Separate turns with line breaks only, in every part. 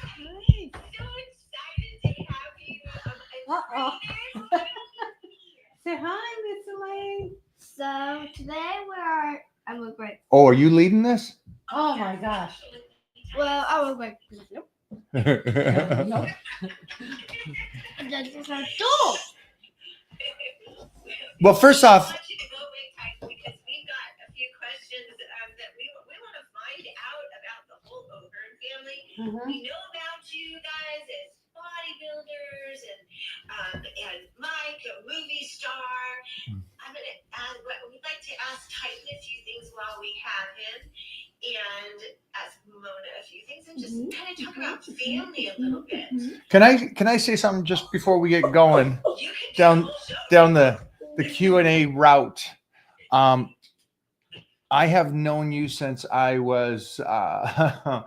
So excited to have you.
Uh-oh.
Trainers.
Say hi, Miss Elaine.
So today we are. I look like.
Oh, are you leading this?
Oh my gosh.
Well, I look like. Nope.
Nope.
That's just our tool.
Well, first off,
I want you to go away, Tyke, because we've got a few questions that we want to find out about the whole O'Hearn family.
Mhm.
We know about you guys as bodybuilders and Mike, a movie star. I'm gonna we'd like to ask Titan a few things while we have him, and ask Mona a few things, and just kind of talk about family a little bit.
can I say something just before we get going
You can do
down
the whole show.
down the Q&A route? I have known you since I was a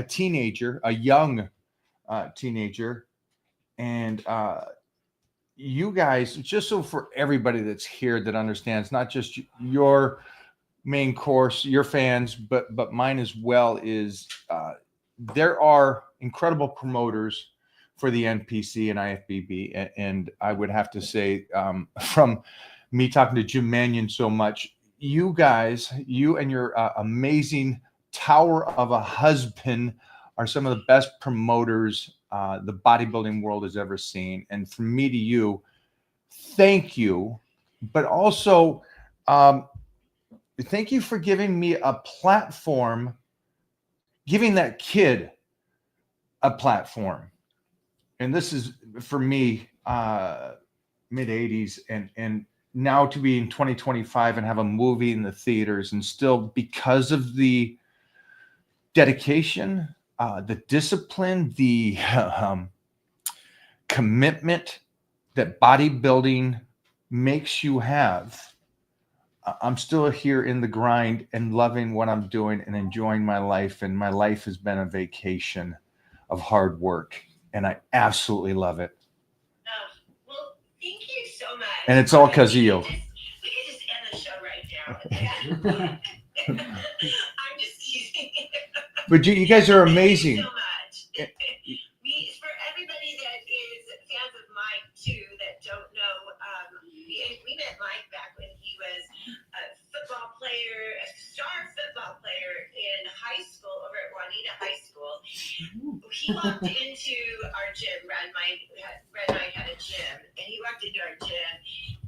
teenager, a young teenager, and you guys, just so for everybody that's here that understands, not just your main course, your fans, but mine as well, is there are incredible promoters for the NPC and IFBB, and I would have to say, from me talking to Jim Mannion so much, you guys, you and your amazing tower of a husband are some of the best promoters the bodybuilding world has ever seen. And from me to you, thank you, but also thank you for giving me a platform, giving that kid a platform. And this is for me, mid 80s, and now to be in 2025 and have a movie in the theaters, and still, because of the dedication, the discipline, the commitment that bodybuilding makes you have, I'm still here in the grind and loving what I'm doing and enjoying my life. And my life has been a vacation of hard work, and I absolutely love it.
Well, thank you so much.
And it's all because of you.
We could just end the show right now. I'm just teasing.
But you guys are amazing.
Thank you so much. For everybody that is fans of Mike too, that don't know, we met Mike back when he was a football player, a star football player in high school over at Juanita High School. He walked into our gym. Brad and I had a gym, and he walked into our gym,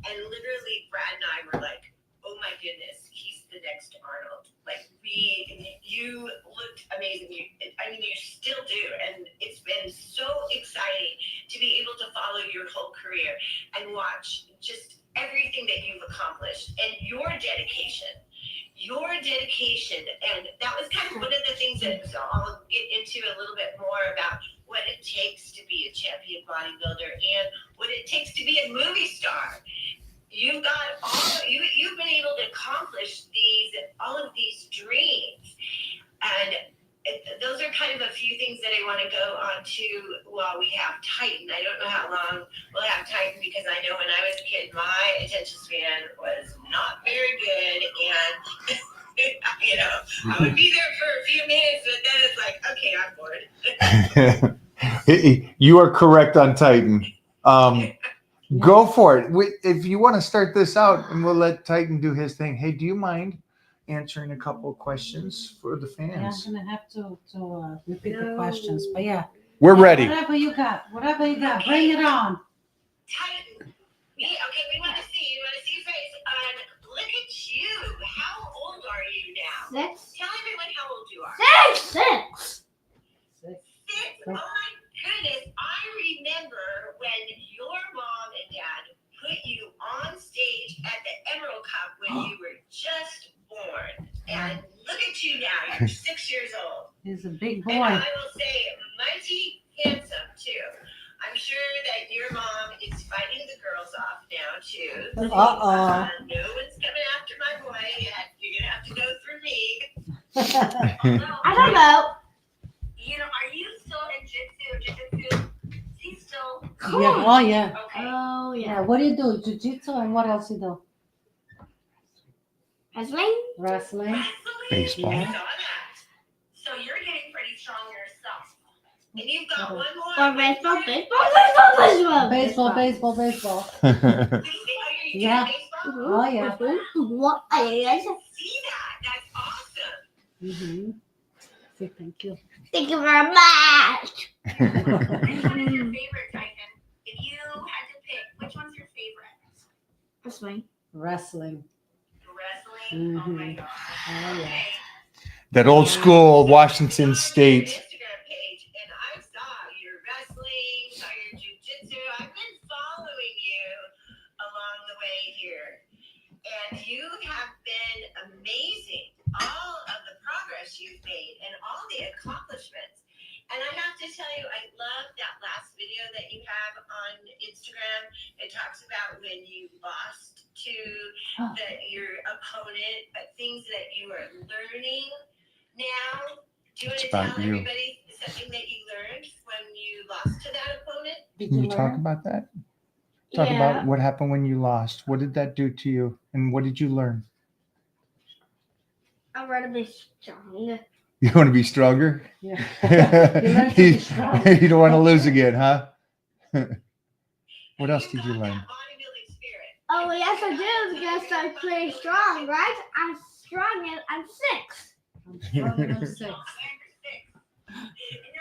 and literally Brad and I were like, "Oh my goodness, he's the next Arnold." Like you looked amazing. You still do, and it's been so exciting to be able to follow your whole career and watch just everything that you've accomplished and your dedication. And that was kind of one of the things that I'll get into a little bit more about what it takes to be a champion bodybuilder and what it takes to be a movie star. You've been able to accomplish all of these dreams, and those are kind of a few things that I want to go on to while we have Titan. I don't know how long we'll have Titan, because I know when I was a kid, my attention span was not very good, and I would be there for a few minutes, but then it's like, okay, I'm bored.
You are correct on Titan. Go for it. If you want to start this out, and we'll let Titan do his thing. Hey, do you mind answering a couple of questions for the
Yeah,
fans?
I'm gonna have to repeat the questions, but yeah.
We're ready.
Whatever you got, bring it on.
Titan. We want to see your face. Look at you. How old are you now?
6.
Tell everyone how old you are.
6.
6. Oh my goodness. I remember when your mom and dad put you on stage at the Emerald Cup when you were just born. And look at you now. You're 6 years old.
He's a big boy.
And I will say, mighty handsome too. I'm sure that your mom is fighting the girls off now too. No one's coming after my boy yet. You're gonna have to go through me.
I don't know.
Are you still in jiu-jitsu? He's still
Cool. Yeah. Oh yeah.
Okay.
Oh
Yeah.
yeah.
What do you do? Jiu-jitsu, and what else you do?
Wrestling.
Wrestling.
Baseball.
I saw that. So you're getting pretty strong. stronger self. And you've got one more.
For baseball, baseball.
Baseball, baseball, baseball.
Are you doing
Yeah.
baseball?
Oh, yeah.
What?
I see that. That's awesome.
Mm-hmm. Say thank you.
Thank you very much.
Which one is your favorite, Titan? If you had to pick, which one's your favorite?
That's mine.
Wrestling.
Wrestling? Oh my
Mhm.
god.
Oh, yeah.
Okay.
That old school Washington State.
Instagram page, and I saw your wrestling, saw your jujitsu. I've been following you along the way here, and you have been amazing. All of the progress you've made and all the accomplishments. And I have to tell you, I love that last video that you have on Instagram. It talks about when you lost to your opponent, things that you are learning now. Do you want
It's
to
about
tell
you.
everybody something that you learned when you lost to that opponent?
Did
Can you
you
talk
learn?
about that? Talk about what happened when you lost. What did that do to you? And what did you learn?
I'm ready to be strong.
You want to be stronger?
Yeah. You learned to be strong.
You don't want to lose again, huh? What else did you
got
learn?
that bodybuilding spirit.
Oh yes, I do because I'm pretty strong, right? I'm strong and I'm 6.
I'm strong and I'm 6.
And you're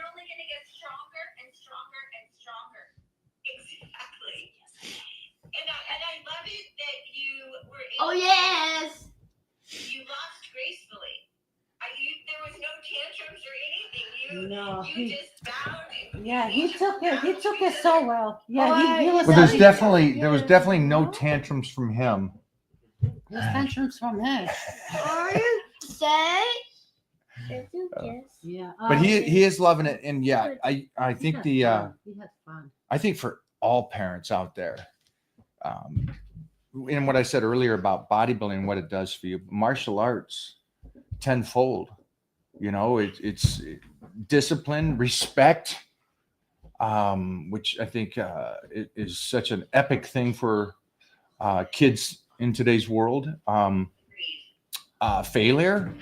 only going to get stronger and stronger and stronger. Exactly. And I love it that you were able
Oh yes.
you lost gracefully. There was no tantrums or anything.
No,
You
he,
just bowed.
yeah, he took it so well. Yeah, he was.
Well, there was
Yeah.
definitely no tantrums from him.
There's tantrums from him.
Are you say? Yes.
Yeah.
But he is loving it, and yeah, I think
he had fun.
I think for all parents out there, and what I said earlier about bodybuilding, what it does for you, martial arts, tenfold. You know, it's discipline, respect, which I think is such an epic thing for kids in today's world. Failure,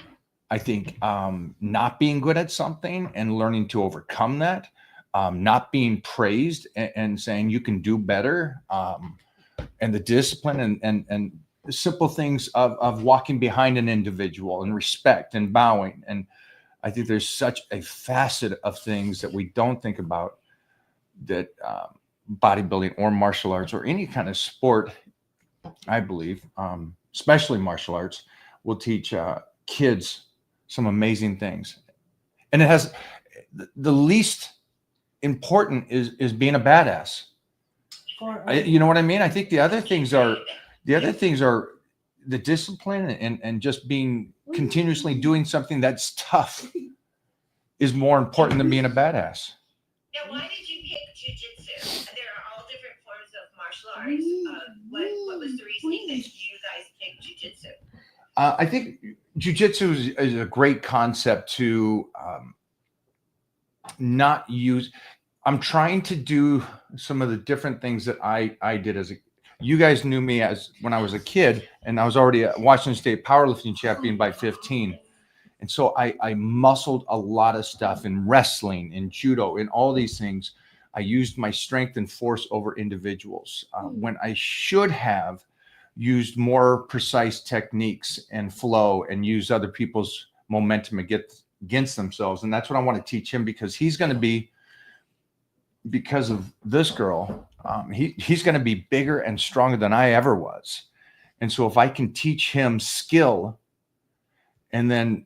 I think, not being good at something and learning to overcome that, not being praised and saying you can do better, and the discipline and the simple things of walking behind an individual and respect and bowing. And I think there's such a facet of things that we don't think about that bodybuilding or martial arts or any kind of sport, I believe, especially martial arts, will teach kids some amazing things. And it has the least important is being a badass. You know what I mean? I think the other things are the discipline and just being continuously doing something that's tough is more important than being a badass.
Now, why did you pick jujitsu? There are all different forms of martial arts. What was the reasoning that you guys picked jujitsu?
I think jujitsu is a great concept to not use. I'm trying to do some of the different things that I did as a. You guys knew me as when I was a kid, and I was already a Washington State powerlifting champion by 15. And so I muscled a lot of stuff in wrestling, in judo, in all these things. I used my strength and force over individuals when I should have used more precise techniques and flow and use other people's momentum against themselves. And that's what I want to teach him, because he's going to be, because of this girl, he's going to be bigger and stronger than I ever was. And so if I can teach him skill, and then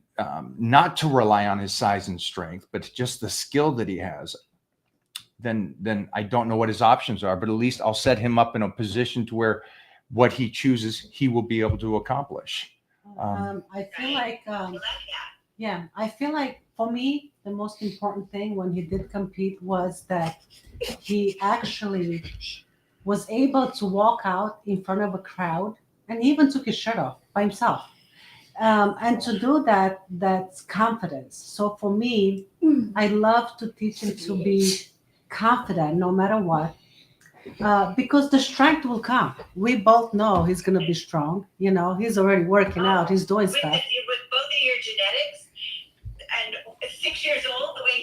not to rely on his size and strength, but just the skill that he has, then I don't know what his options are, but at least I'll set him up in a position to where what he chooses, he will be able to accomplish.
I feel like, yeah, I feel like for me, the most important thing when he did compete was that he actually was able to walk out in front of a crowd, and he even took his shirt off by himself. And to do that, that's confidence. So for me, I love to teach him to be confident no matter what, because the strength will come. We both know he's going to be strong. You know, he's already working out. He's doing stuff.
With both of your genetics, and 6 years old, the way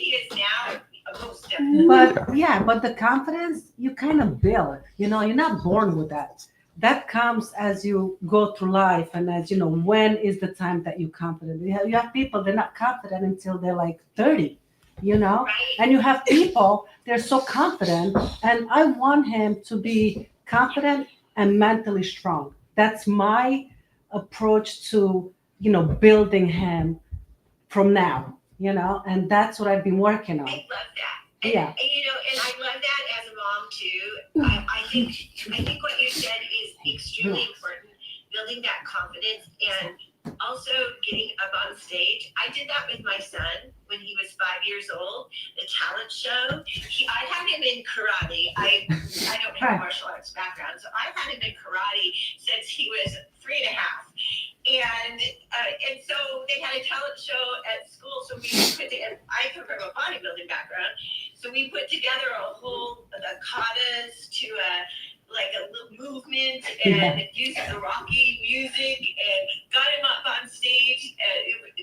But yeah, but the confidence you kind of build. You know, you're not born with that. That comes as you go through life, and as you know, when is the time that you're confident? You have people they're not confident until they're like 30. You know,
Right?
and you have people they're so confident, and I want him to be confident and mentally strong. That's my approach to building him from now. And that's what I've been working on.
I love that. And,
Yeah.
and I love that as a mom too. I think what you said is extremely important. Building that confidence and also getting up on stage. I did that with my son when he was 5 years old. The talent show. I had him in karate. I don't have a martial arts background, so I've had him in karate since he was 3 and a half. And so they had a talent show at school. So we put together. I come from a bodybuilding background, so we put together a whole katas to a little movement and used the Rocky music and got him up on stage.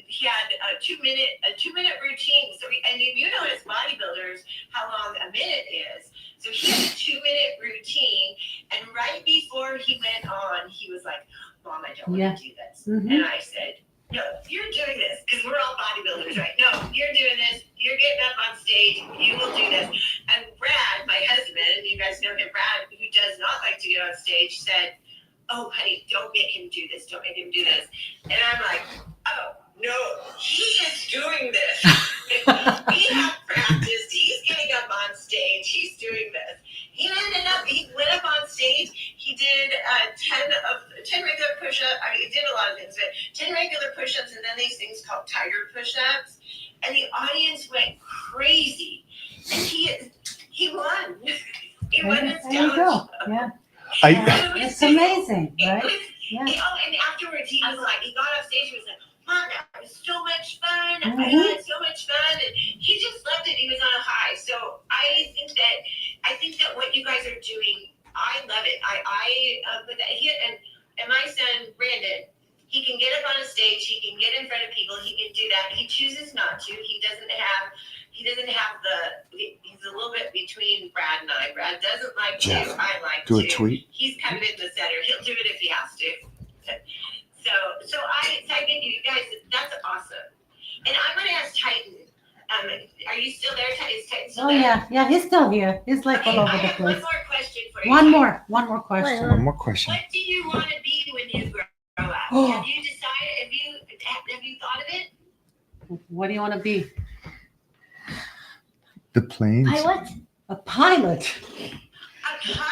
He had a 2-minute routine. So as bodybuilders how long a minute is. So he had a 2-minute routine, and right before he went on, he was like, "Mom, I don't want to do this."
Mhm.
And I said, "No, you're doing this because we're all bodybuilders, right? No, you're doing this. You're getting up on stage. You will do this." And Brad, my husband, you guys know him, Brad, who does not like to get on stage, said, "Oh, honey, don't make him do this. Don't make him do this." And I'm like, "Oh, no, he is doing this. We have practiced. He's getting up on stage. He's doing this." He went up on stage. He did 10 regular push-ups. I mean, he did a lot of things, but 10 regular push-ups and then these things called tiger push-ups. And the audience went crazy. And he won. He won his
There you
talent
go.
show.
Yeah.
I
It's amazing,
It
right?
was,
Yeah.
and afterwards he was like, he got off stage, he was like, "Mom, that was so much fun. I
Mhm.
had so much fun." And he just loved it. He was on a high. So I think that what you guys are doing, I love it. But and my son, Brandon, he can get up on a stage, he can get in front of people, he can do that. He chooses not to. He doesn't have he's a little bit between Brad and I. Brad doesn't like
Jeff,
to. I like
do
to.
a tweet.
He's kind of in the center. He'll do it if he has to. So I think you guys, that's awesome. And I'm going to ask Titan. Are you still there? Is Titan still
Oh
there?
yeah, he's still here. He's like
Okay,
all
I
over the
have one
place.
more question for you.
One
Titan.
more question.
One more question.
What do you want to be when you grow up?
Oh.
Have you decided? Have you thought of it?
What do you want to be?
The planes.
Pilot?
A pilot.
A pilot.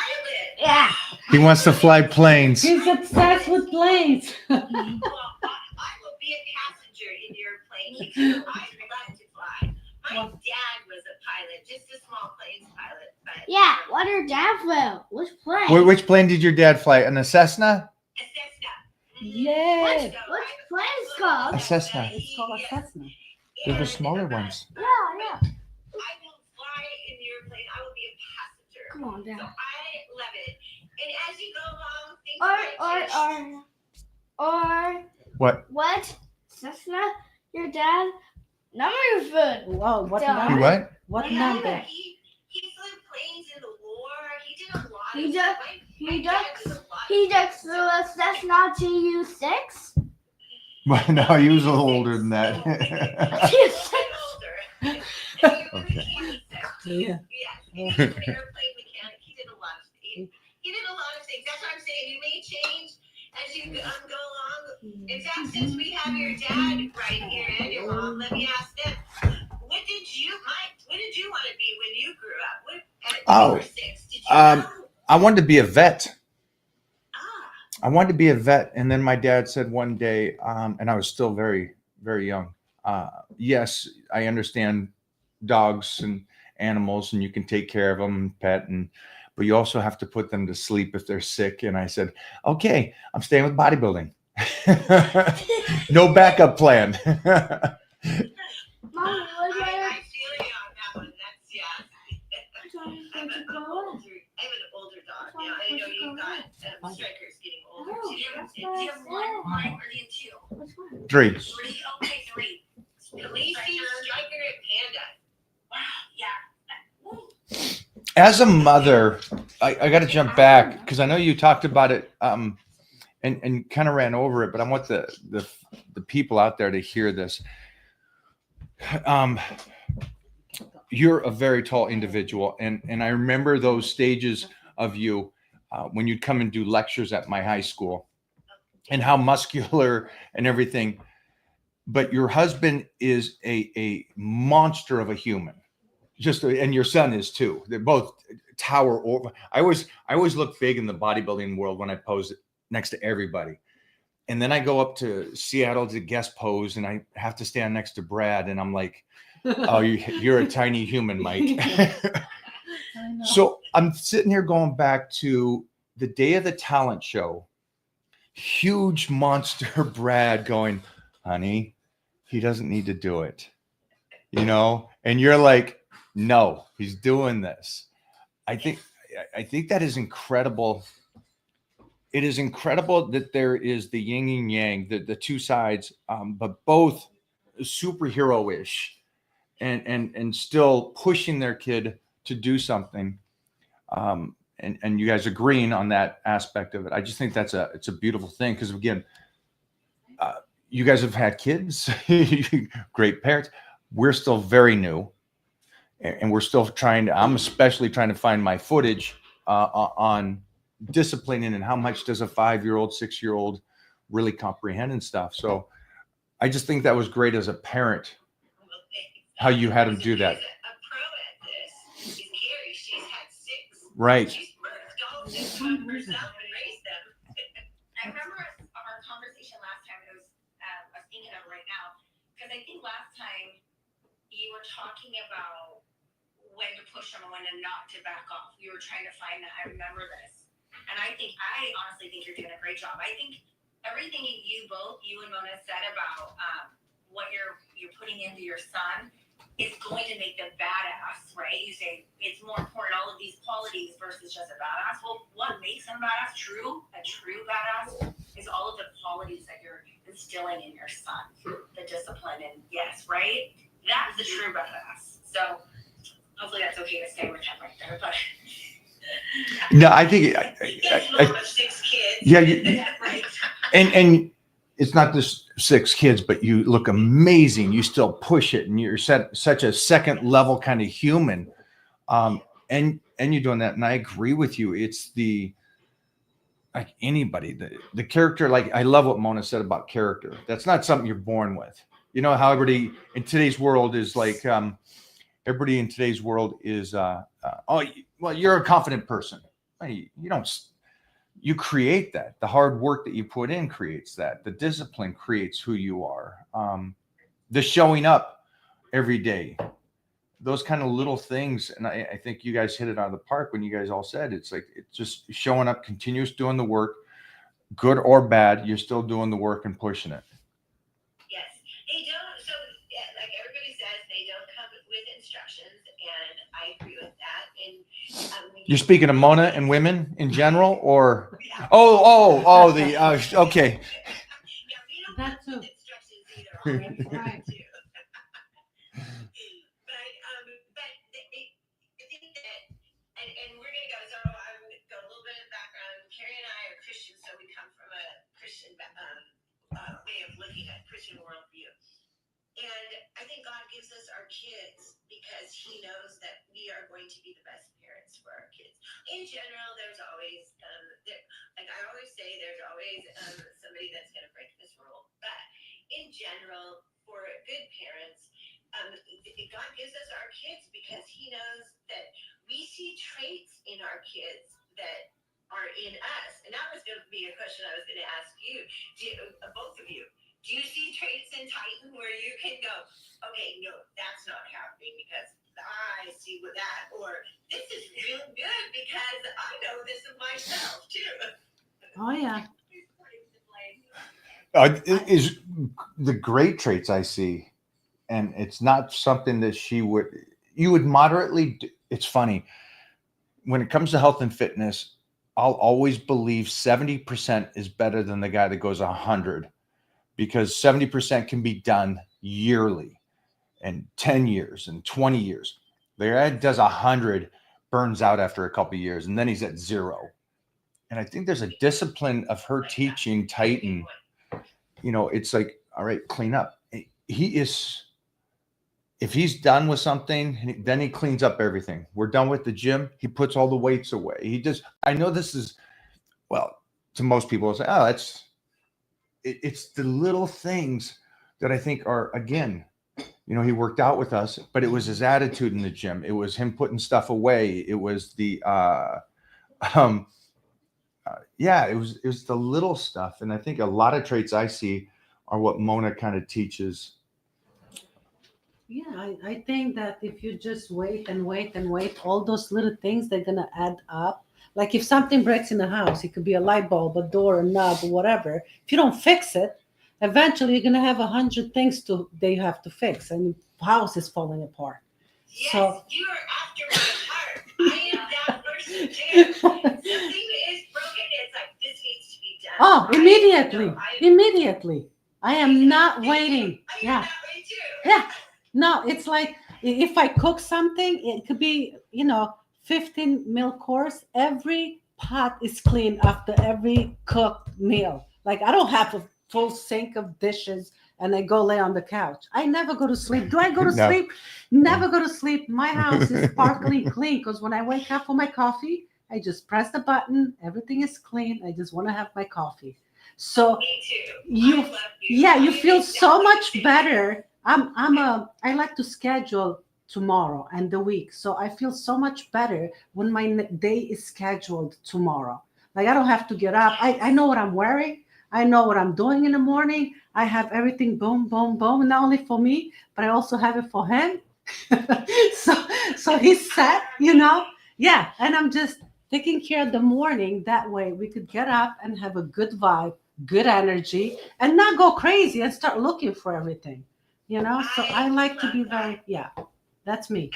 Yeah.
He wants to fly planes.
He's obsessed with planes.
Well, I will be a passenger in your plane because I love to fly. My dad was a pilot, just a small planes pilot. But
Yeah. What are dad flew? Which plane?
Which plane did your dad fly? An a Cessna?
a Cessna.
Yeah.
Which plane's called?
A Cessna.
It's called a Cessna.
They're the smaller ones.
Yeah, yeah.
I will fly in your plane. I will be a passenger.
Come on,
So
Dad.
I love it. And as you go along, things might change.
What?
What? Cessna? Your dad? Number your food.
Whoa, what
Dad.
He
number?
what?
What
Yeah,
number?
He flew planes in the war. He did a lot
He
of
did-
stuff.
he
My
did-
dad did a lot of
He
stuff.
just flew a Cessna TU6.
Well, no, he was a little older than that.
TU6.
Okay.
Yeah.
Yeah, he was an airplane mechanic. He did a lot of things. He did a lot of things. That's what I'm saying. You may change as you go along. In fact, since we have your dad right here and your mom, let me ask them. What did you want to be when you grew up?
Oh,
you were 6. Did you
um,
know?
I wanted to be a vet.
Ah,
I wanted to be a vet. And then my dad said one day, and I was still very, very young. Yes, I understand dogs and animals and you can take care of them, but you also have to put them to sleep if they're sick. And I said, okay, I'm staying with bodybuilding. No backup plan.
Mommy, what's
I
my
feel you on that one. That's, yeah. I'm an older dog now. I know you've got Striker's getting older too.
that's
Do you have one
what I
or do you have 2?
Which one?
3.
3? Okay, 3. Khaleesi, Striker, and Panda. Wow, yeah.
As a mother, I got to jump back because I know you talked about it and kind of ran over it, but I want the people out there to hear this. You're a very tall individual, and I remember those stages of you when you'd come and do lectures at my high school, and how muscular and everything. But your husband is a monster of a human, and your son is too. They're both tower over. I always look big in the bodybuilding world when I pose next to everybody. And then I go up to Seattle to guest pose, and I have to stand next to Brad, and I'm like, "Oh, you're a tiny human, Mike." So I'm sitting here going back to the day of the talent show. Huge monster Brad going, "Honey, he doesn't need to do it," and you're like, "No, he's doing this." I think that is incredible. It is incredible that there is the yin and yang, the two sides, but both superhero-ish and still pushing their kid to do something. And you guys agreeing on that aspect of it. I just think it's a beautiful thing because again, you guys have had kids, great parents. We're still very new, and we're still I'm especially trying to find my footage on disciplining and how much does a 5-year-old, 6-year-old really comprehend and stuff. So I just think that was great as a parent, how you had him do that.
She's a pro at this. She's Carrie. She's had 6.
Right.
She's birthed all 6 of them herself and raised them.
I remember our conversation last time. I was thinking of it right now because I think last time you were talking about when to push them and when to not to back off. We were trying to find that. I remember this. And I honestly think you're doing a great job. I think everything you and Mona said about what you're putting into your son is going to make them badass, right? You say it's more important, all of these qualities versus just a badass. Well, what makes them badass, a true badass, is all of the qualities that you're instilling in your son. The discipline and yes, right? That's the true badass. So hopefully that's okay to stay with him right there, but...
No, I think
Mom of 6 kids.
Yeah,
right.
and it's not just 6 kids, but you look amazing. You still push it, and you're such a second level kind of human. And you're doing that, and I agree with you. It's like anybody, the character. Like I love what Mona said about character. That's not something you're born with. You know how everybody in today's world is like. Everybody in today's world is, well, you're a confident person. You create that. The hard work that you put in creates that. The discipline creates who you are. The showing up every day, those kind of little things. And I think you guys hit it out of the park when you guys all said, it's just showing up, continuous doing the work, good or bad, you're still doing the work and pushing it.
Yes. They don't, so yeah, like everybody says, they don't come with instructions, and I agree with that. And
you're speaking of Mona and women in general, or
yeah.
okay.
Yeah, we don't
That
come
too.
with instructions either.
Right.
Too. But I think that, and we're gonna go. So I'm gonna go a little bit of background. Carrie and I are Christians, so we come from a Christian way of looking at Christian worldview. And I think God gives us our kids because He knows that we are going to be the best parents for our kids. In general, there's always, like I always say, there's always somebody that's going to break this rule. But in general, for good parents, God gives us our kids because He knows that we see traits in our kids that are in us. And that was going to be a question I was going to ask you, both of you. Do you see traits in Titan where you can go, okay, no, that's not happening because I see with that, or this is real good because I know this of myself too.
Oh yeah.
Is the great traits I see, and it's not something that you would moderately. It's funny when it comes to health and fitness. I'll always believe 70% is better than the guy that goes 100. Because 70% can be done yearly and 10 years and 20 years. The guy does 100, burns out after a couple of years, and then he's at 0. And I think there's a discipline of her teaching Titan. It's like, all right, clean up. He is, if he's done with something, then he cleans up everything. We're done with the gym. He puts all the weights away. I know this is, well, to most people, it's like, oh, it's the little things that I think are, again, he worked out with us, but it was his attitude in the gym. It was him putting stuff away. It was it was the little stuff. And I think a lot of traits I see are what Mona kind of teaches.
Yeah, I think that if you just wait and wait and wait, all those little things, they're going to add up. Like if something breaks in the house, it could be a light bulb, a door, a knob, or whatever. If you don't fix it, eventually you're going to have 100 things that you have to fix, and the house is falling apart.
Yes,
So,
you are after my heart. I am that person too. Something is broken. It's like, this needs to be done.
oh, immediately,
I
immediately. I am not waiting.
am
Yeah.
that way too.
Yeah. No, it's like if I cook something, it could be, 15 meal course. Every pot is clean after every cooked meal. Like I don't have a full sink of dishes and I go lay on the couch. I never go to sleep. Do I go to
No.
sleep? Never go to sleep. My house is sparkling clean because when I wake up for my coffee, I just press the button. Everything is clean. I just want to have my coffee. So
Me too.
you,
I love you.
yeah, you
I
feel
am
so
that
much
way.
better. I like to schedule tomorrow and the week. So I feel so much better when my day is scheduled tomorrow. Like I don't have to get up. I know what I'm wearing. I know what I'm doing in the morning. I have everything boom, boom, boom, not only for me, but I also have it for him. so he's set, Yeah. And I'm just taking care of the morning. That way we could get up and have a good vibe, good energy, and not go crazy and start looking for everything. So I like to be very, that's me.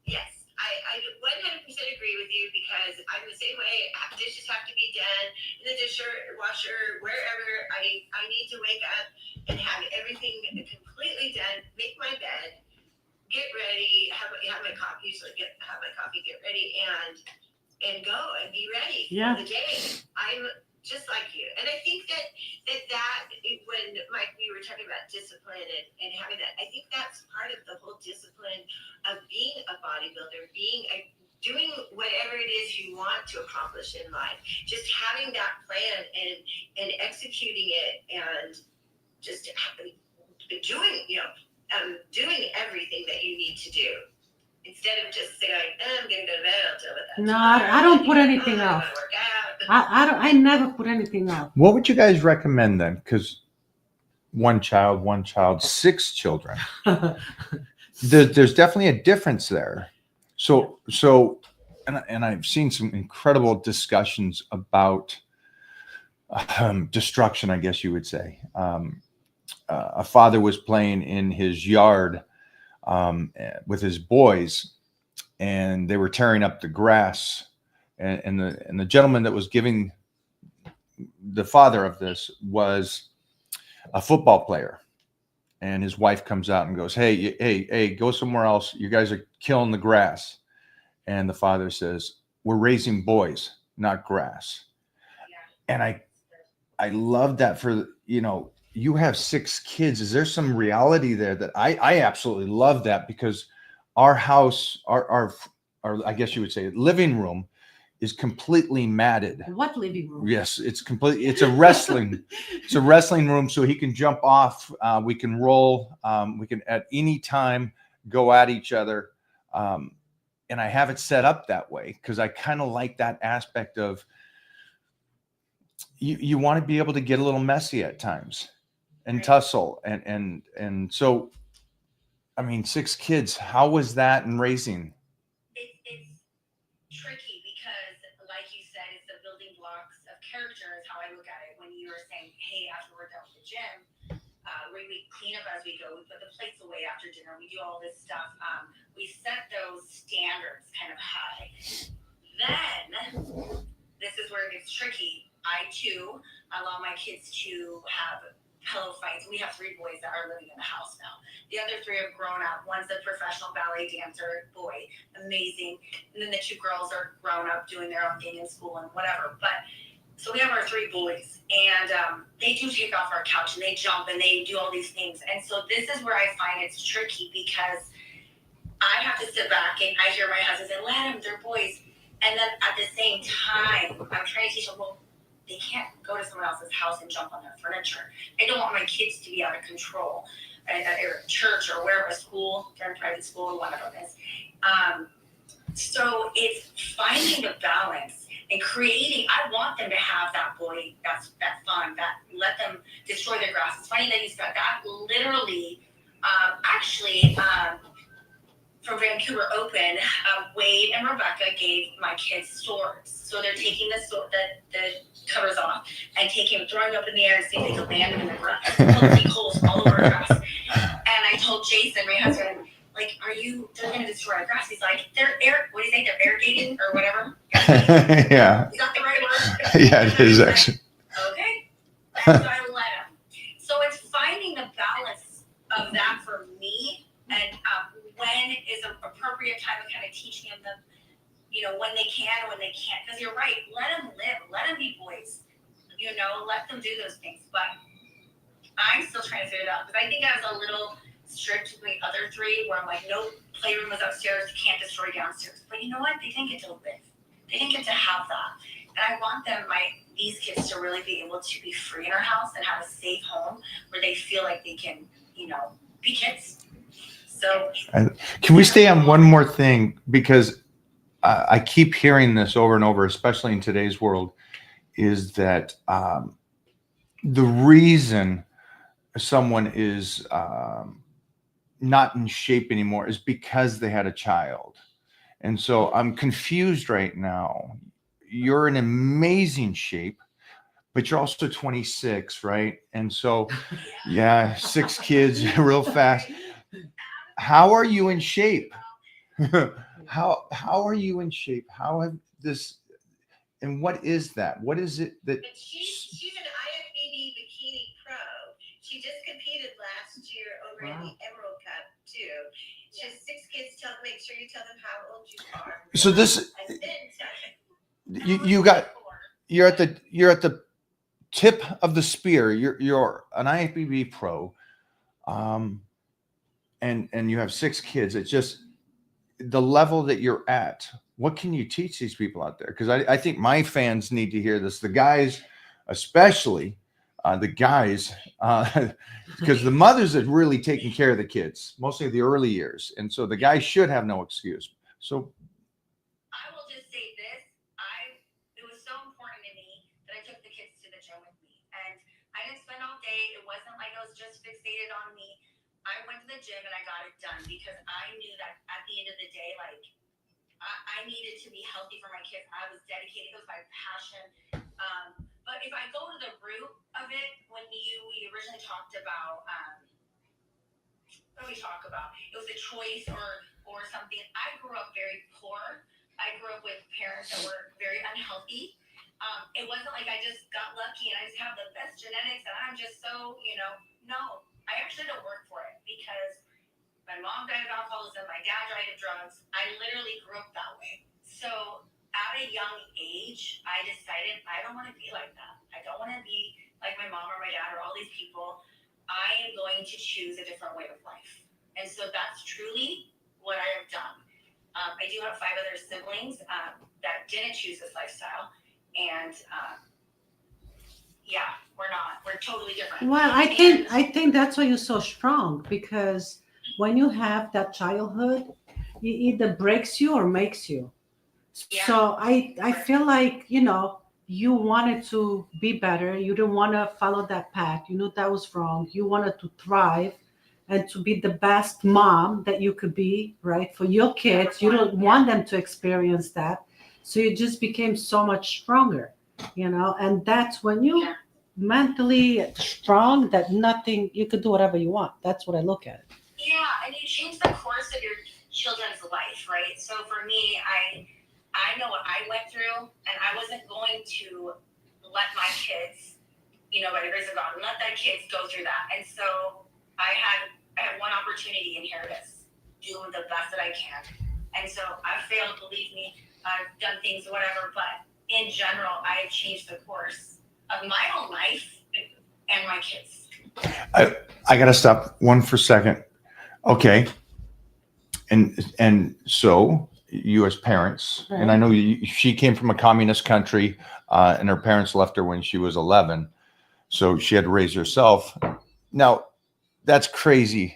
Yes, I 100% agree with you because I'm the same way. Dishes have to be done in the dishwasher, wherever. I need to wake up and have everything completely done, make my bed, get ready, have my coffee, have my coffee, get ready, and go and be ready
Yeah.
for the day. I'm just like you. And I think that when Mike, we were talking about discipline and having that, I think that's part of the whole discipline of being a bodybuilder, doing whatever it is you want to accomplish in life, just having that plan and executing it and just doing, doing everything that you need to do. Instead of just saying, I'm going to go to bed, I'll deal with that.
No,
tomorrow.
I don't put anything
I'm
off.
gonna work out.
I never put anything out.
What would you guys recommend then? Because one child, 6 children. There's definitely a difference there. So, and I've seen some incredible discussions about destruction, I guess you would say. A father was playing in his yard with his boys, and they were tearing up the grass. And the gentleman that was giving, the father of this was a football player, and his wife comes out and goes, hey, go somewhere else. You guys are killing the grass. And the father says, we're raising boys, not grass. And I love that for, you have 6 kids. Is there some reality there that I absolutely love that, because our house, our I guess you would say living room is completely matted.
What living room?
Yes, it's complete. It's a wrestling room, so he can jump off. We can roll. We can at any time go at each other. And I have it set up that way because I kind of like that aspect of you want to be able to get a little messy at times and tussle. And so, I mean, 6 kids, how was that in raising?
It's tricky because, like you said, it's the building blocks of character is how I look at it. When you were saying, hey, after we're done with the gym, we clean up as we go. We put the plates away after dinner. We do all this stuff. We set those standards kind of high. Then, this is where it gets tricky. I, too, allow my kids to have pillow fights. We have 3 boys that are living in the house now. The other 3 have grown up. One's a professional ballet dancer, boy, amazing. And then the 2 girls are grown up doing their own thing in school and whatever. But so we have our 3 boys, and they do take off our couch and they jump and they do all these things. And so this is where I find it's tricky, because I have to sit back and I hear my husband say, "Let them, they're boys." And then at the same time, I'm trying to teach them, well, they can't go to someone else's house and jump on their furniture. I don't want my kids to be out of control at church or wherever, school, they're in private school, whatever it is. So it's finding the balance and creating. I want them to have that boy, that fun, that let them destroy their grass. It's funny that you said that. Literally, from Vancouver Open, Wade and Rebecca gave my kids swords. So they're taking the covers off and throwing up in the air and seeing if they could land them in the grass. Poking holes all over grass. And I told Jason, my husband, like, they're going to destroy our grass. He's like, what do you think? They're irrigating or whatever?
Yeah.
Is that the right word?
Yeah, it is actually.
Okay. And so I let him. So it's finding the balance of that for me, and when is an appropriate time of kind of teaching them when they can, when they can't. Because you're right, let them live, let them be boys, let them do those things. But I'm still trying to figure it out, because I think I was a little strict with the other 3, where I'm like, no, playroom was upstairs, you can't destroy downstairs. But you know what? They didn't get to live. They didn't get to have that. And I want these kids to really be able to be free in our house and have a safe home where they feel like they can, be kids. So
Can we stay on one more thing? Because I keep hearing this over and over, especially in today's world, is that the reason someone is not in shape anymore is because they had a child. And so I'm confused right now. You're in amazing shape, but you're also 26, right? And so, yeah, 6 kids real fast. How are you in shape? How are you in shape? How have this, and what is that? What is it that?
And she's an IFBB bikini pro. She just competed last year over in the Emerald Cup too. She has 6 kids. Make sure you tell them how old you are.
So this,
And then
you're at the tip of the spear. You're an IFBB pro, and you have 6 kids. It's just the level that you're at. What can you teach these people out there? Because I think my fans need to hear this. The guys, especially the guys, because the mothers are really taking care of the kids, mostly the early years. And so the guys should have no excuse. So
I will just say this. It was so important to me that I took the kids to the gym with me. And I didn't spend all day. It wasn't like I was just fixated on me. I went to the gym and I got it done, because I knew that at the end of the day, like, I needed to be healthy for my kids. I was dedicated. It was my passion. But if I go to the root of it, when we originally talked about, what did we talk about? It was a choice or something. I grew up very poor. I grew up with parents that were very unhealthy. It wasn't like I just got lucky and I just have the best genetics and I'm just so, no. I actually don't work for it, because my mom died of alcoholism, my dad died of drugs. I literally grew up that way. So at a young age, I decided I don't want to be like that. I don't want to be like my mom or my dad or all these people. I am going to choose a different way of life. And so that's truly what I have done. I do have 5 other siblings that didn't choose this lifestyle. And yeah, we're totally different.
Well, I think that's why you're so strong, because when you have that childhood, it either breaks you or makes you.
Yeah.
So I feel like, you wanted to be better. You didn't want to follow that path. You knew that was wrong. You wanted to thrive and to be the best mom that you could be, right? For your kids, you don't want them to experience that. So you just became so much stronger, and that's when you mentally strong, that nothing, you could do whatever you want. That's what I look at.
Yeah, and you change the course of your children's life, right? So for me, I know what I went through, and I wasn't going to let my kids by the grace of God, let that kids go through that. And so I had one opportunity in here to do the best that I can. And so I failed, believe me. I've done things, whatever, but in general, I've changed the course of my own life and my kids.
I got to stop one for a second. Okay. And so you as parents,
Right.
and I know she came from a communist country, and her parents left her when she was 11. So she had to raise herself. Now, that's crazy.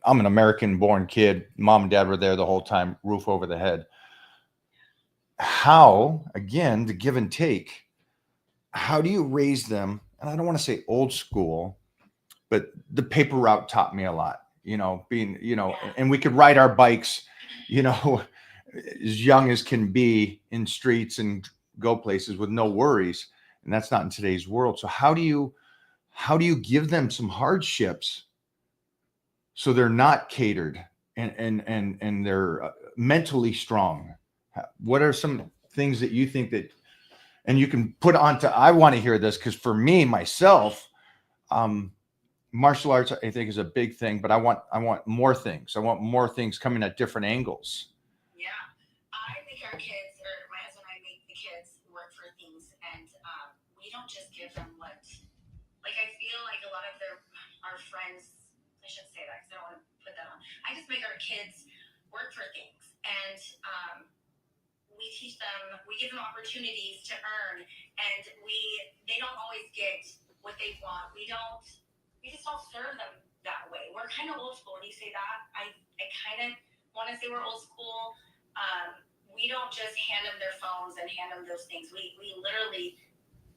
I'm an American-born kid. Mom and dad were there the whole time, roof over the head. How, again, the give and take, how do you raise them? And I don't want to say old school, but the paper route taught me a lot, being, and we could ride our bikes, as young as can be in streets and go places with no worries. And that's not in today's world. So how do you give them some hardships so they're not catered and they're mentally strong? What are some things that you think that, and you can put onto, I want to hear this, because for me, myself, martial arts, I think, is a big thing, but I want more things. I want more things coming at different angles.
Yeah. I make our kids, or my husband and I make the kids work for things, and we don't just give them what, like, I feel like a lot of our friends, I shouldn't say that because I don't want to put that on. I just make our kids work for things, and we teach them, we give them opportunities to earn, and they don't always get what they want. We just don't serve them that way. We're kind of old school. When you say that, I kind of want to say we're old school. We don't just hand them their phones and hand them those things. We literally,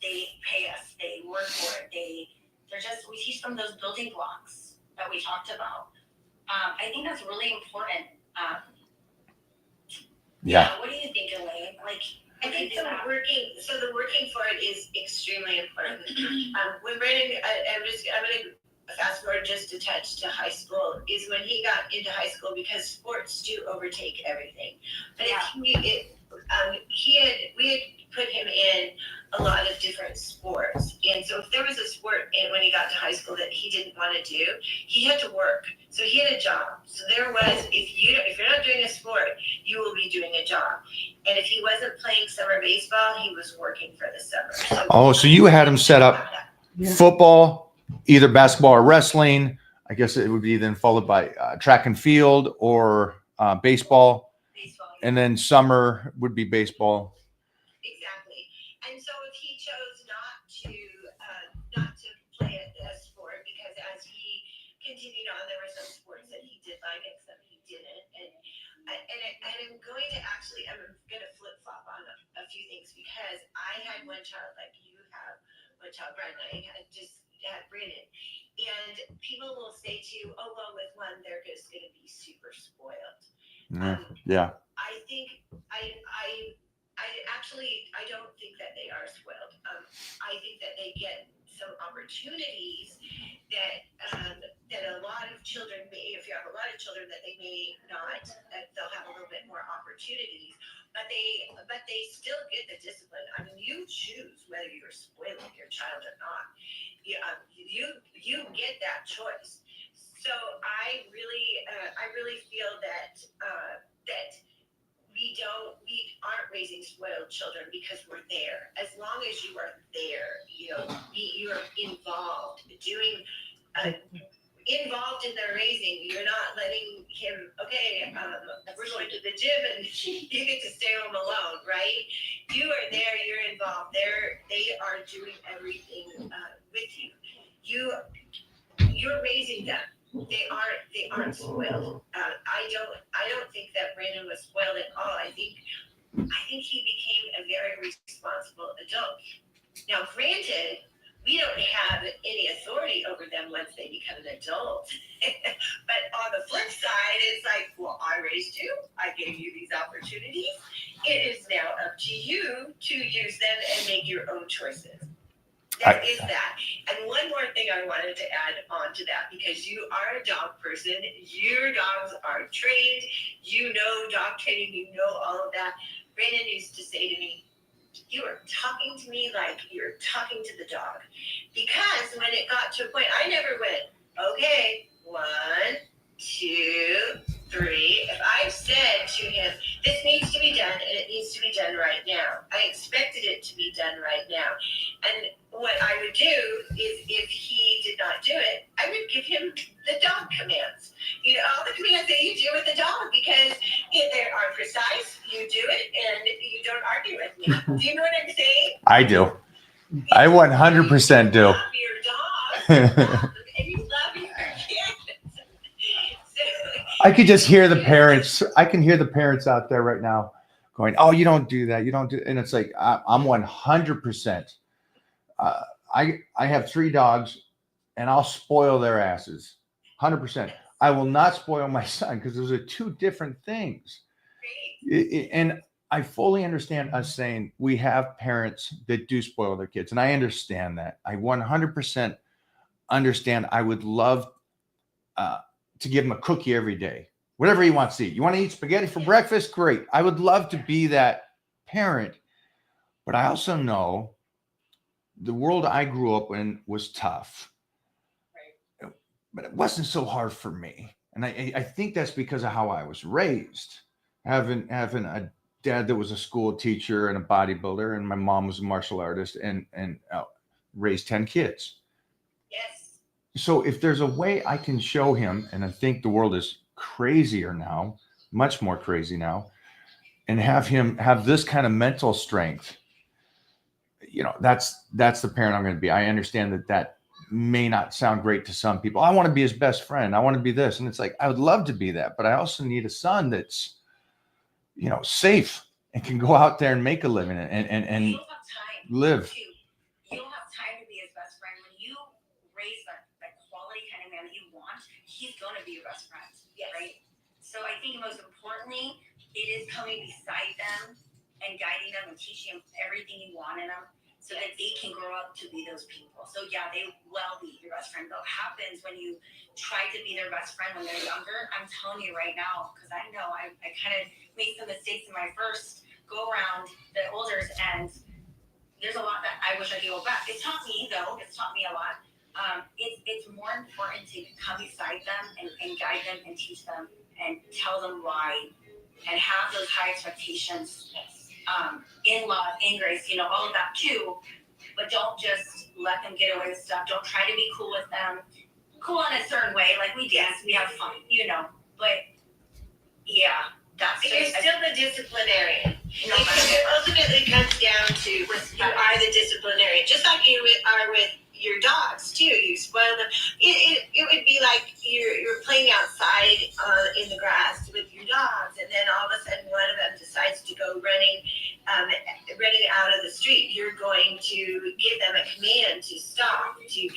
they pay us. They work for it. We teach them those building blocks that we talked about. I think that's really important.
Yeah.
What do you think, Elaine?
I think the working for it is extremely important. When Brandon, I'm going to fast forward just a touch to high school, is when he got into high school, because sports do overtake everything. But we had put him in a lot of different sports, and so if there was a sport when he got to high school that he didn't want to do, he had to work. So he had a job. So there was, if you're not doing a sport, you will be doing a job. And if he wasn't playing summer baseball, he was working for the summer.
So you had him set up football, either basketball or wrestling. I guess it would be then followed by track and field or baseball. And then summer would be baseball.
Exactly. And so if he chose not to play a sport, because as he continued on, there were some sports that he did like and some he didn't. And I'm going to flip flop on a few things, because I had one child like you have, one child, Brandon. I just had Brandon. And people will say to you, oh, well, with one, they're just going to be super spoiled.
Yeah.
I think I don't think that they are spoiled. I think that they get some opportunities that a lot of children may, if you have a lot of children, that they may not, they'll have a little bit more opportunities, but they still get the discipline. I mean, you choose whether you're spoiling your child or not. You get that choice. So I really feel that we aren't raising spoiled children, because we're there. As long as you are there, you're involved, involved in their raising. You're not letting him, okay, we're going to the gym and you get to stay home alone, right? You are there, you're involved. They are doing everything with you. You're raising them. They aren't spoiled. I don't think that Brandon was spoiled at all. I think he became a very responsible adult. Now, granted, we don't have any authority over them once they become an adult. But on the flip side, it's like, well, I raised you. I gave you these opportunities. It is now up to you to use them and make your own choices. That is that. And one more thing I wanted to add on to that, because you are a dog person, your dogs are trained, you know dog training, you know all of that. Brandon used to say to me, you are talking to me like you're talking to the dog. Because when it got to a point, I never went, okay, 1, 2, 3. If I said to him, this needs to be done and it needs to be done right now, I expected it to be done right now. And what I would do is if he did not do it, I would give him the dog commands. You know, all the commands that you do with the dog, because they are precise, you do it, and you don't argue with me. Do you know what I'm saying?
I do. I 100% do.
You love your dog, and you love your kids. So,
I could just hear the parents. I can hear the parents out there right now going, "Oh, you don't do that. You don't do." And it's like I'm 100%. I have 3 dogs, and I'll spoil their asses, 100%. I will not spoil my son because those are 2 different things. And I fully understand us saying we have parents that do spoil their kids, and I understand that. I 100% understand. I would love to give him a cookie every day, whatever he wants to eat. You want to eat spaghetti for breakfast? Great. I would love to be that parent, but I also know the world I grew up in was tough, but it wasn't so hard for me. And I think that's because of how I was raised, having a dad that was a school teacher and a bodybuilder, and my mom was a martial artist and raised 10 kids.
yes.
So if there's a way I can show him, and I think the world is crazier now, much more crazy now, and have him have this kind of mental strength, you know, that's the parent I'm going to be. I understand that may not sound great to some people. I want to be his best friend. I want to be this. And it's like, I would love to be that, but I also need a son that's, you know, safe and can go out there and make a living and
You don't have time
live.
you don't have time to be his best friend. When you raise that quality kind of man that you want, he's going to be your best friend,
Yes.
right? So I think most importantly, it is coming beside them and guiding them and teaching them everything you want in them, so that they can grow up to be those people. So yeah, they will be your best friend. What happens when you try to be their best friend when they're younger? I'm telling you right now, because I know I kind of made some mistakes in my first go around the olders, and there's a lot that I wish I could go back. It taught me though. It's taught me a lot. It's more important to come beside them and guide them and teach them and tell them why, and have those high expectations. In love, in grace, you know, all of that too. But don't just let them get away with stuff. Don't try to be cool with them. Cool in a certain way, like we dance, we have fun, you know. But yeah, that's
But you're
just
still the disciplinarian.
no
It ultimately comes down to you are the disciplinarian, just like you are with your dogs too. You spoil them. It would be like you're playing outside in the grass with your dogs, and then all of a sudden one of them decides to go running out of the street. You're going to give them a command to stop, to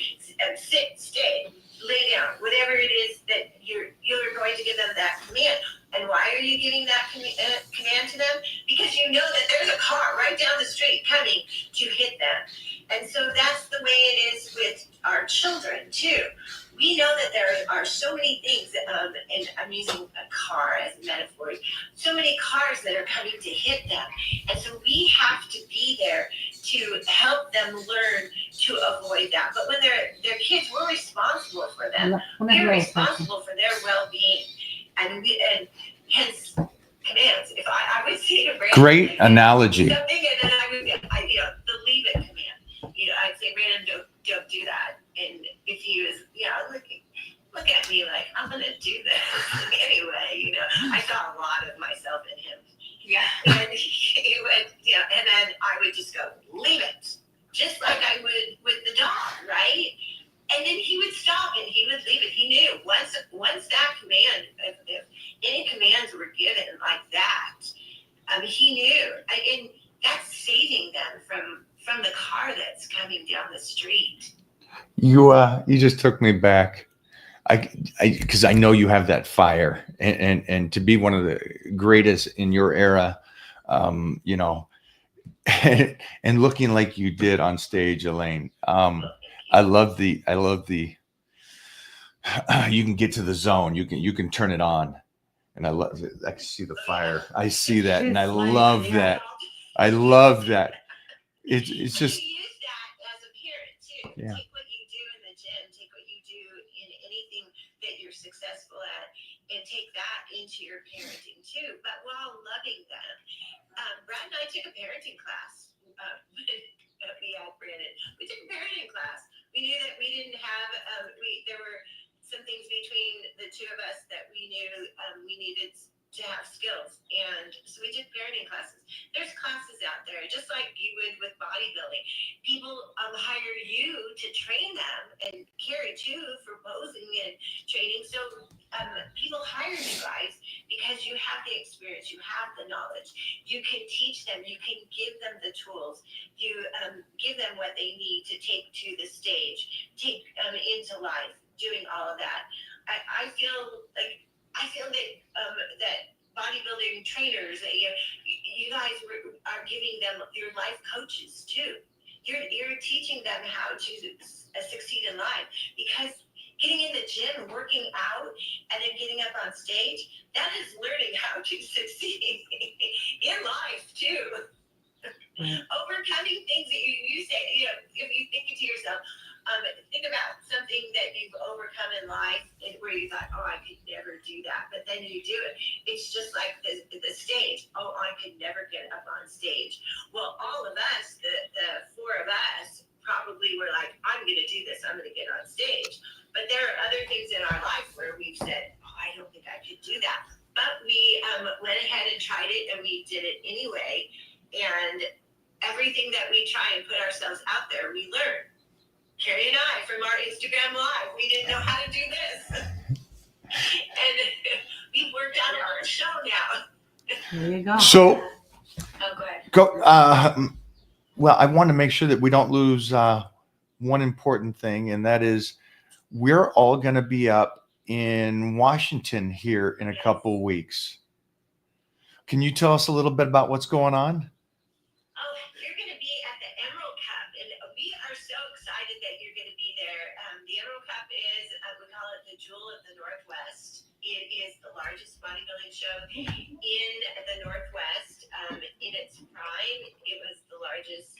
sit, stay, lay down, whatever it is that you're going to give them that command. And why are you giving that command to them? Because you know that there's a car right down the street coming to hit them. And so that's the way it is with our children too. We know that there are so many things, and I'm using a car as a metaphor, so many cars that are coming to hit them. And so we have to be there to help them learn to avoid that. But when they're kids, we're responsible for them. We're responsible for their well-being. And hence commands. If I would say to Brandon,
Great analogy.
something, and then I would, the leave it command. I'd say, Brandon, don't do that. And if he was, look at me like I'm gonna do this anyway. I saw a lot of myself in him.
yeah.
And he would, and then I would just go, leave it, just like I would with the dog, right? And then he would stop and he would leave it. He knew once that command, if any commands were given like that, he knew, and that's saving them from the car that's coming down the street.
You just took me back. Because I know you have that fire, and to be one of the greatest in your era, and looking like you did on stage, Elaine. I love the you can get to the zone. You can turn it on, and I love it. I can see the fire. I see that, and I love that. I love that. it's
But
just,
you use that as a parent too.
Yeah.
Take what you do in the gym, take what you do in anything that you're successful at, and take that into your parenting too, but while loving them. Brad and I took a parenting class. We had Brandon. We took a parenting class. We knew that we didn't have. There were some things between the two of us that we knew we needed to have skills, and so we took parenting classes. There's classes out there, just like you would with bodybuilding. People hire you to train them, and Carrie too for posing and training. So people hire you guys because you have the experience, you have the knowledge, you can teach them, you can give them the tools, you give them what they need to take to the stage, take into life, doing all of that. I feel that that bodybuilding trainers, you guys are giving them your life coaches too. You're teaching them how to succeed in life, because getting in the gym, working out, and then getting up on stage, that is learning how to succeed in life too. Overcoming things that you say, if you think to yourself, think about something that you've overcome in life and where you thought, oh, I could never do that, but then you do it. It's just like the stage. Oh, I could never get up on stage. Well, all of us, the four of us, probably were like, I'm going to do this. I'm going to get on stage. But there are other things in our life where we've said, oh, I don't think I could do that. But we went ahead and tried it, and we did it anyway. And everything that we try and put ourselves out there, we learn. Carrie and I, from our Instagram Live, we didn't know how to do this. And we've worked out our show now.
There you go.
so
Oh, go ahead.
well, I want to make sure that we don't lose one important thing, and that is we're all going to be up in Washington here in a couple of weeks. Can you tell us a little bit about what's going on?
Oh, you're going to be at the Emerald Cup, and we are so excited that you're going to be there. The Emerald Cup is, we call it the Jewel of the Northwest. It is the largest bodybuilding show in the Northwest. In its prime, it was the largest,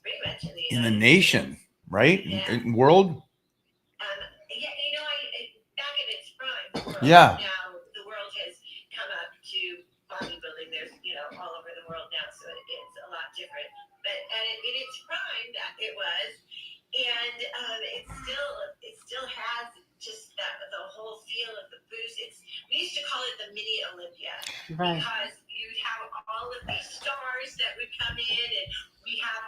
pretty much in the
In the
United
nation,
States.
right?
Yeah.
In world?
Yeah, back in its prime, the world,
Yeah.
now the world has come up to bodybuilding. There's, all over the world now, so it's a lot different. But in its prime, that it was, and it still has just the whole feel of the boost. We used to call it the mini Olympia,
Right.
because you'd have all of these stars that would come in, and we have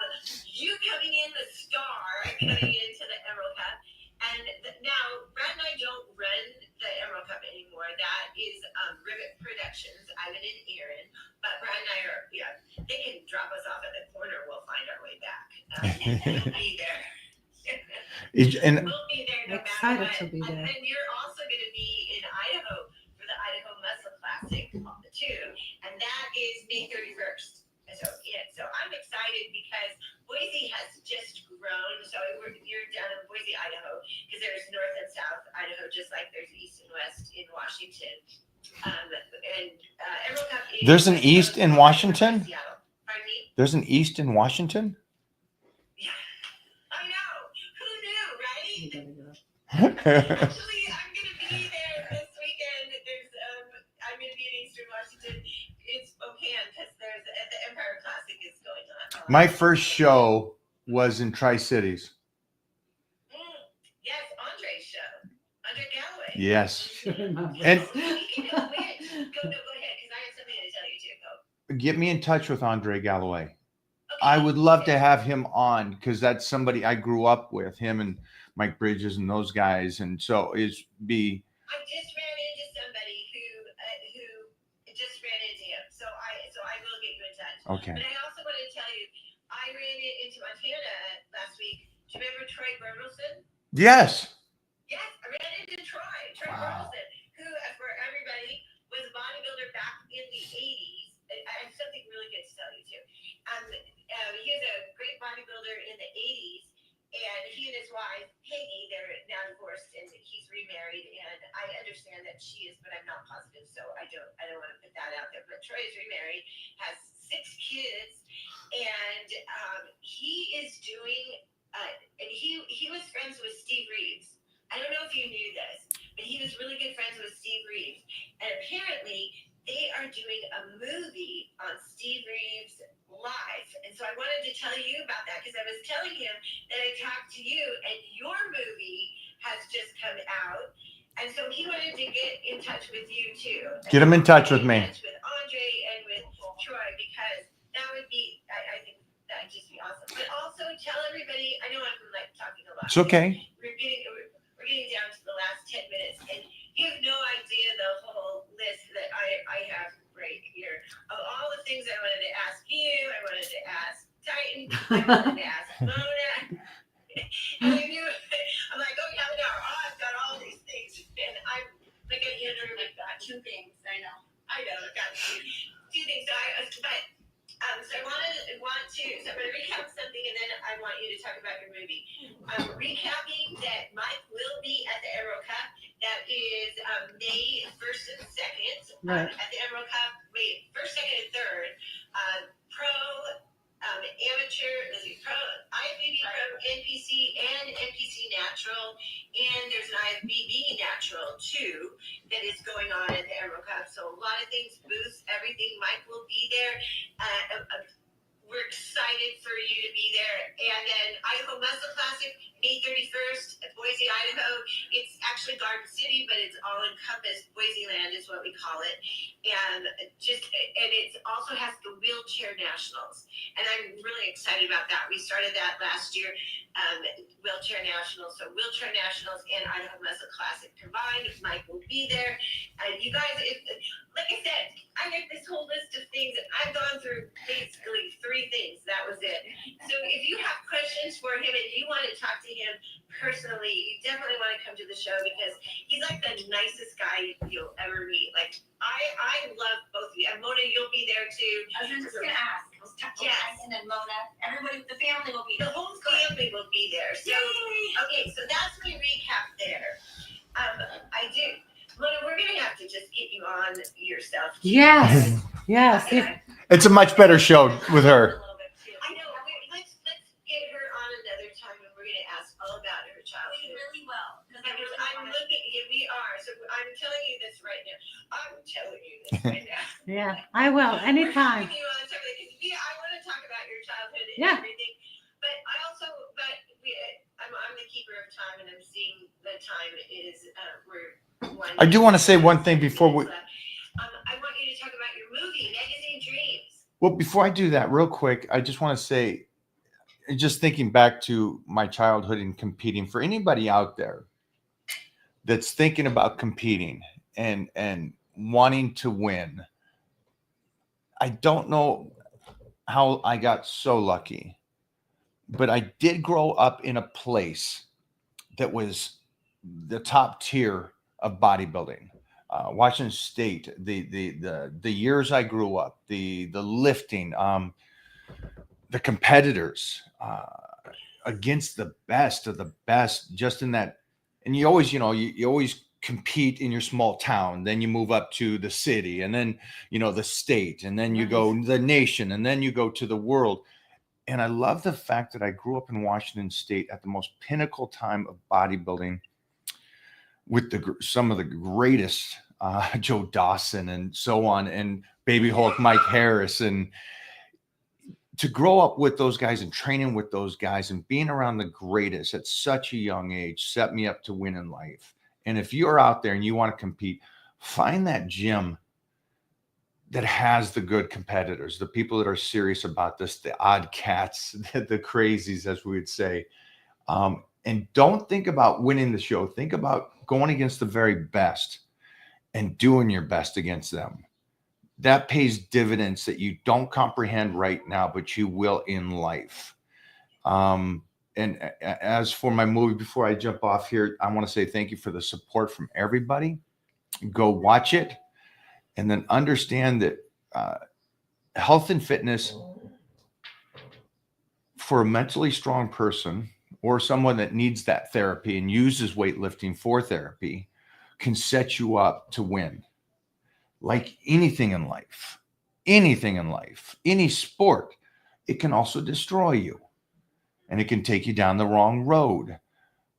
you coming in, the star coming into the Emerald Cup. And now Brad and I don't run the Emerald Cup anymore. That is Rivet Productions, Ivan and Aaron. But Brad and I are, they can drop us off at the corner. We'll find our way back. We'll be there.
And
We'll be there no
Excited
matter what.
to be there.
And then you're also going to be in Idaho for the Idaho Muscle Classic too, and that is May 31st. So I'm excited because Boise has just grown. So you're down in Boise, Idaho, because there's North and South Idaho, just like there's East and West in Washington. Emerald Cup is
There's an East in Washington?
Seattle. Pardon me?
there's an East in Washington?
Yeah, I know. Who knew, right?
You gotta go.
Actually, I'm gonna be there this weekend. I'm gonna be in Eastern Washington, in Spokane, because the Empire Classic is going on.
My first show was in Tri-Cities.
Yes, Andre's show, Andre Galloway.
Yes.
Remember.
And-
Speaking of which, go ahead, because I have something to tell you too. Go.
Get me in touch with Andre Galloway.
Okay.
I would love to have him on because that's somebody I grew up with, him and Mike Bridges and those guys. And so
I just ran into somebody who just ran into him, so I will get you in touch.
okay.
But I also want to tell you, I ran into Montana last week. Do you remember Troy Bertelson?
Yes.
Yes, I ran into Troy
Wow.
Bertelson, who, for everybody, was a bodybuilder back in the 80s. I have something really good to tell you, too. He was a great bodybuilder in the 80s, and he and his wife, Peggy, they're now divorced, and he's remarried, and I understand that she is, but I'm not positive, so I don't want to put that out there. But Troy is remarried, has 6 kids, and he is doing. And he was friends with Steve Reeves. I don't know if you knew this, but he was really good friends with Steve Reeves. And apparently, they are doing a movie on Steve Reeves' life. And so I wanted to tell you about that because I was telling him that I talked to you, and your movie has just come out. And so he wanted to get in touch with you too.
Get him in touch with me.
In touch with Andre and with Troy, because that would be, I think that'd just be awesome. But also tell everybody, I know I'm like talking a lot.
It's okay.
We're getting down to the last 10 minutes, and you have no idea the whole list that I have right here of all the things I wanted to ask you. I wanted to ask Titan. I wanted to ask Mona. And I knew, I'm like, oh, yeah, no, I've got all these things. And I'm like, I literally got two things. I know, I've got two things. So I want to, so I'm going to recap something, and then I want you to talk about your movie. I'm recapping that Mike will be at the Emerald Cup. That is May 1st and 2nd
Right.
at the Emerald Cup. Wait, 1st, 2nd, and 3rd. Pro, amateur, pro, IFBB Pro, NPC, and NPC Natural. And there's an IFBB Natural, too, that is going on at the Emerald Cup. So a lot of things, booths, everything. Mike will be there. We're excited for you to be there. And then Idaho Muscle Classic, May 31st at Boise, Idaho. It's actually Garden City, but it's all encompassed. Boise Land is what we call it. And it also has the Wheelchair Nationals. And I'm really excited about that. We started that last year, Wheelchair Nationals. So Wheelchair Nationals and Idaho Muscle Classic combined. Mike will be there. You guys, like I said, I have this whole list of things, and I've gone through basically 3 things. That was it. So if you have questions for him and you want to talk to him personally, you definitely want to come to the show because he's like the nicest guy you'll ever meet. Like I love both of you. And Mona, you'll be there too.
I was just gonna ask. I was talking
Yes.
and then Mona, everybody, the family will be
The
there.
whole family will be there. So okay, so that's my recap there. I do. Mona, we're gonna have to just get you on yourself. too.
Yes. Yes.
It's a much better show with her.
I know. Let's get her on another time, and we're gonna ask all about her
We
childhood.
really will. Because I
Because
really
I'm
wanna-
looking. Yeah, we are. So I'm telling you this right now. I'm telling you this right now.
Yeah, I will anytime.
We're having you on something, 'cause I want to talk about your childhood and
Yeah.
everything. But I'm the keeper of time, and I'm seeing the time is we're.
I do want to say one thing before we.
I want you to talk about your movie, Magazine Dreams.
Well, before I do that, real quick, I just want to say, just thinking back to my childhood and competing, for anybody out there that's thinking about competing and wanting to win, I don't know how I got so lucky, but I did grow up in a place that was the top tier of bodybuilding. Washington State, the years I grew up, the lifting, the competitors against the best of the best, just in that. And you always, you always compete in your small town, then you move up to the city, and then the state, and then you go the nation, and then you go to the world. And I love the fact that I grew up in Washington State at the most pinnacle time of bodybuilding, with some of the greatest, Joe Dawson and so on, and Baby Hulk Mike Harris. And to grow up with those guys and training with those guys and being around the greatest at such a young age set me up to win in life. And if you're out there and you want to compete, find that gym that has the good competitors, the people that are serious about this, the odd cats, the crazies, as we would say. And don't think about winning the show. Think about going against the very best and doing your best against them. That pays dividends that you don't comprehend right now, but you will in life. And as for my movie, before I jump off here, I want to say thank you for the support from everybody. Go watch it, and then understand that health and fitness for a mentally strong person or someone that needs that therapy and uses weightlifting for therapy can set you up to win. Like anything in life, any sport, it can also destroy you, and it can take you down the wrong road.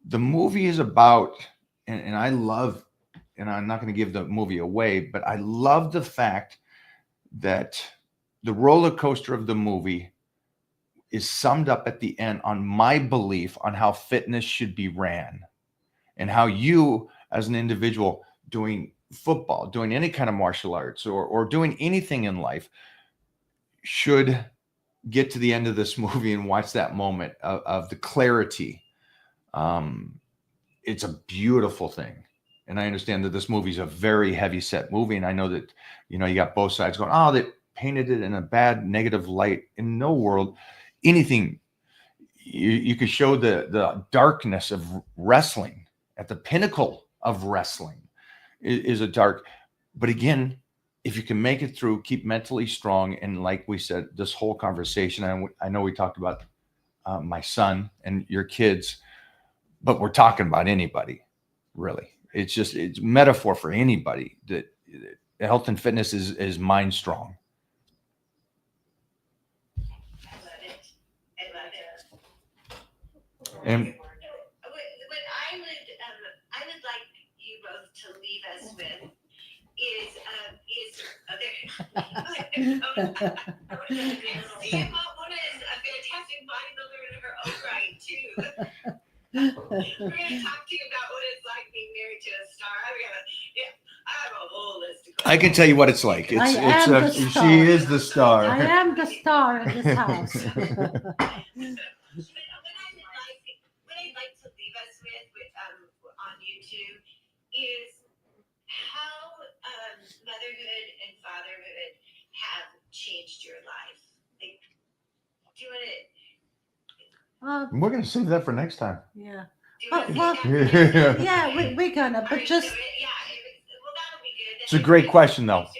The movie is about, and I love, and I'm not going to give the movie away, but I love the fact that the roller coaster of the movie is summed up at the end on my belief on how fitness should be ran, and how you as an individual doing football, doing any kind of martial arts, or doing anything in life should get to the end of this movie and watch that moment of the clarity. It's a beautiful thing. And I understand that this movie is a very heavy set movie. And I know that, you got both sides going, oh, they painted it in a bad, negative light. In no world, anything, you could show the darkness of wrestling at the pinnacle of wrestling is a dark, but again, if you can make it through, keep mentally strong. And like we said, this whole conversation, I know we talked about my son and your kids, but we're talking about anybody, really. It's metaphor for anybody that health and fitness is mind strong.
I love it. I love it.
And
What I would like you both to leave us with is Mona is a fantastic bodybuilder in her own right too. We're gonna talk to you about what it's like being married to a star. I have a whole list of questions.
I can tell you what it's like.
I am the
She
star.
is the star.
I am the star in this house.
What I'd like to leave us with on YouTube is how motherhood and fatherhood have changed your life. Like, do you want to?
We're going to save that for next time.
Yeah.
Do you want to
Well,
say that?
Yeah, we're gonna, but just
Well, that'll be good.
It's a great question, though.
Because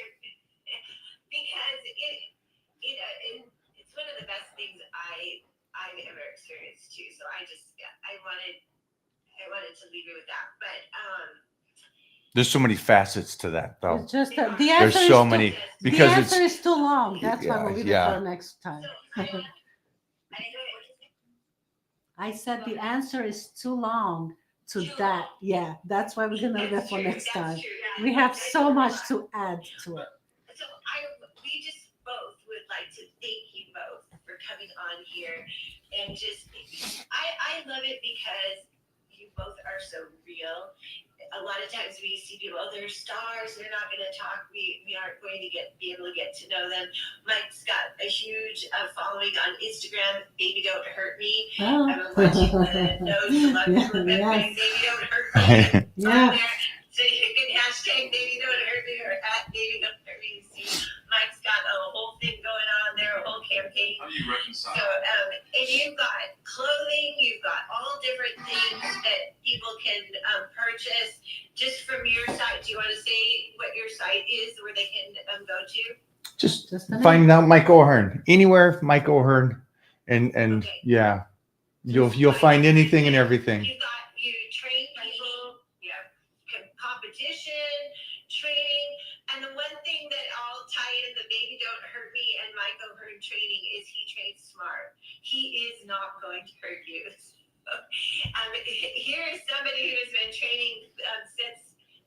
it's one of the best things I've ever experienced too. So I wanted to leave you with that. But
There's so many facets to that, though.
it's just the
There's
answer
so
is
many
too,
because
the
it's
answer is too long. That's why we'll leave it
yeah.
for next time.
so I
I said the answer is too long to that. Yeah, that's why we're gonna leave it for next time. We have so much to add to it.
So we just both would like to thank you both for coming on here, and I love it because you both are so real. A lot of times we see people, oh, they're stars, they're not going to talk. We aren't going to be able to get to know them. Mike's got a huge following on Instagram. Baby, don't hurt me.
Oh.
I'm watching the nose, the love,
Yeah,
remembering,
yes.
baby, don't hurt me.
Yeah.
On there. So you can hashtag baby don't hurt me or at baby don't hurt me. You see, Mike's got a whole thing going on there, a whole campaign.
How do you reconcile?
So, and you've got clothing, you've got all different things that people can purchase just from your site. Do you want to say what your site is, where they can go to?
Just
Just the name.
find out Mike O'Hearn. Anywhere Mike O'Hearn, and
Okay.
yeah, you'll find anything and everything.
You train people, you have competition, training, and the one thing that I'll tie in the Baby Don't Hurt Me and Mike O'Hearn training is he trains smart. He is not going to hurt you. Here is somebody who has been training since,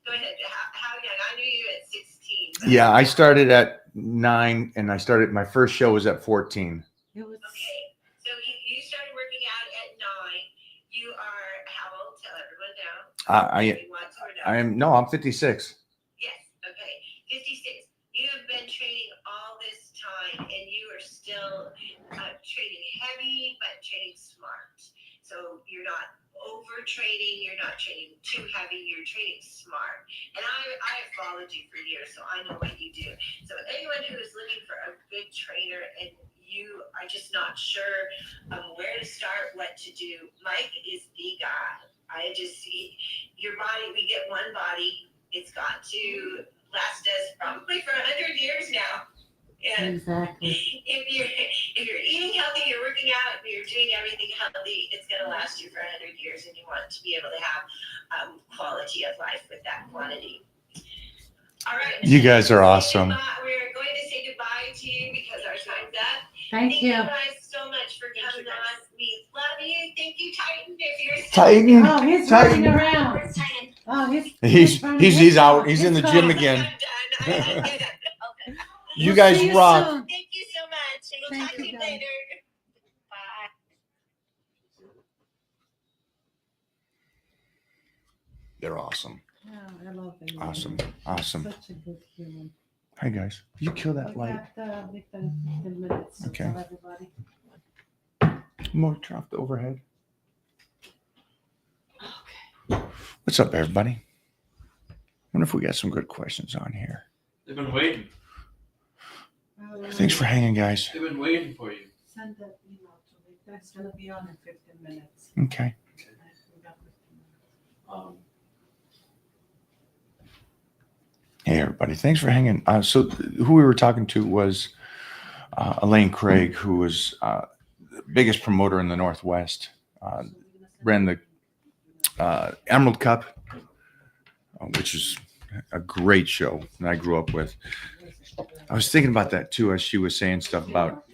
go ahead, how young? I knew you at 16. but-
Yeah, I started at 9, and my first show was at 14.
It was,
Okay, so you started working out at 9. You are how old? Tell everyone now. If you want to or no.
I'm 56.
Yes, okay. 56. You have been training all this time and you are still training heavy, but training smart. So you're not overtraining, you're not training too heavy, you're training smart. And I have followed you for years, so I know what you do. So anyone who is looking for a good trainer and you are just not sure where to start, what to do, Mike is the guy. I just see your body, we get one body, it's got to last us probably for 100 years now. And
exactly.
if you're eating healthy, you're working out, you're doing everything healthy, it's going to last you for 100 years, and you want to be able to have quality of life with that quantity. All right.
You guys are awesome.
We're going to say goodbye to you because our time's up.
Thank you.
guys so much for coming on. We love you. Thank you, Titan. If you're still
Titan.
Oh, he's
Titan.
running around.
Where's Titan?
Oh,
He's out. He's in the gym
gone.
again.
I'm done. I get it.
Okay.
You
We'll
guys
see you
rock.
soon.
Thank you so much. We'll
Thank
talk
you,
to you
guys.
later.
Bye.
They're awesome.
Yeah, I love them.
Awesome. Awesome.
Such a good human.
Hi guys. You kill that
We
light.
got 10 minutes. to
Okay.
tell everybody.
More drop the overhead. What's up, everybody? Wonder if we got some good questions on here.
They've been waiting.
Thanks for hanging, guys.
They've been waiting for you.
Send that email to me. That's gonna be on in 15 minutes.
Okay.
We got 15 minutes.
Hey, everybody. Thanks for hanging. So who we were talking to was Elaine Craig, who was the biggest promoter in the Northwest. Ran the Emerald Cup, which is a great show that I grew up with. I was thinking about that too, as she was saying stuff about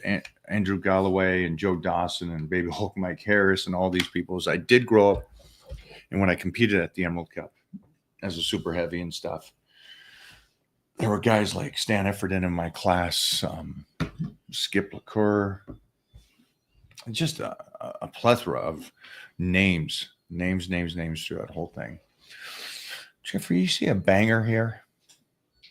Andrew Galloway and Joe Dawson and Baby Hulk Mike Harris and all these people. As I did grow up, and when I competed at the Emerald Cup as a super heavy and stuff, there were guys like Stan Efferden in my class, Skip LaCour, just a plethora of names throughout the whole thing. Jeffrey, you see a banger here?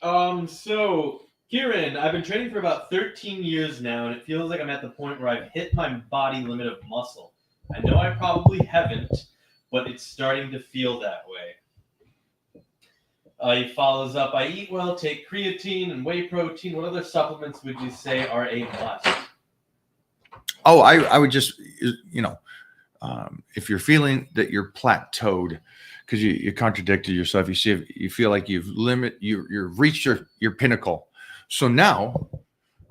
So Kieran, I've been training for about 13 years now, and it feels like I'm at the point where I've hit my body limit of muscle. I know I probably haven't, but it's starting to feel that way. He follows up, I eat well, take creatine and whey protein. What other supplements would you say are a must?
Oh, I would just, if you're feeling that you're plateaued, because you contradicted yourself, you feel like you've reached your pinnacle. So now,